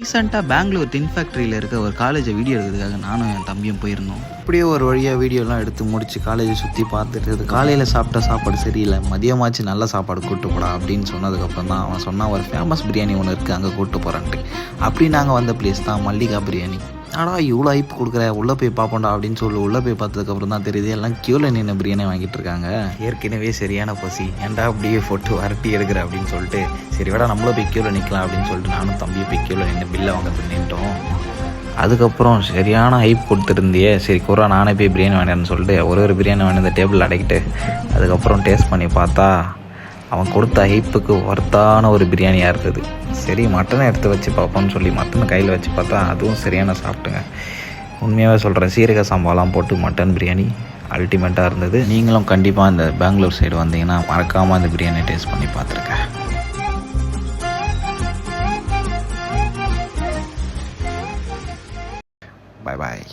ரீசெண்டாக பெங்களூர் டின் ஃபேக்ட்ரியில் இருக்க ஒரு காலேஜை வீடியோ எடுக்கிறதுக்காக நானும் என் தம்பியும் போயிருந்தோம். அப்படியே ஒரு வழியாக வீடியோலாம் எடுத்து முடிச்சு காலேஜை சுற்றி பார்த்துட்டு காலையில் சாப்பிட்ட சாப்பாடு சரியில்லை, மதியமாச்சு நல்ல சாப்பாடு கூப்பிட்டு போடா அப்படின்னு சொன்னதுக்கப்புறம் தான் அவன் சொன்னான் ஒரு ஃபேமஸ் பிரியாணி ஒன்று இருக்குது அங்கே கூப்பிட்டு போகிறான்ட்டு. அப்படி நாங்கள் வந்த பிளேஸ் தான் மல்லிகா பிரியாணி. ஆனால் இவ்வளோ ஐப்பு கொடுக்குற உள்ளே போய் பார்ப்போண்டா அப்படின்னு சொல்லி உள்ளே போய் பார்த்ததுக்கப்புறம் தான் தெரியுது எல்லாம் க்யூவில் நின்று பிரியாணி வாங்கிட்டு இருக்காங்க. ஏற்கனவே சரியான பசி, ஏன்டா அப்படியே போட்டு வரட்டி எடுக்கிற அப்படின்னு சொல்லிட்டு சரி வேடா நம்மளும் போய் க்யூவில் நிற்கலாம் அப்படின்னு சொல்லிட்டு நானும் தம்பியை போய் க்யூவில் நின்று பில்லை வாங்க நின்றுட்டோம். அதுக்கப்புறம் சரியான ஹைப் கொடுத்துருந்தியே, சரி குறா நானே போய் பிரியாணி வாங்கினேன்னு சொல்லிட்டு ஒரு பிரியாணி வாங்கி அந்த டேபிள் அடைக்கிட்டு அதுக்கப்புறம் டேஸ்ட் பண்ணி பார்த்தா அவன் கொடுத்த ஹைப்புக்கு ஒர்த்தான ஒரு பிரியாணியாக இருந்தது. சரி மட்டனை எடுத்து வச்சு பார்ப்போம்னு சொல்லி மட்டனை கையில் வச்சு பார்த்தா அதுவும் சரியான சாப்பிட்டுங்க. உண்மையாகவே சொல்கிறேன், சீரக சாம்பாலாம் போட்டு மட்டன் பிரியாணி அல்டிமேட்டாக இருந்தது. நீங்களும் கண்டிப்பாக இந்த பெங்களூர் சைடு வந்தீங்கன்னா மறக்காமல் அந்த பிரியாணி டேஸ்ட் பண்ணி பார்த்துருக்கேன். பாய் பாய்.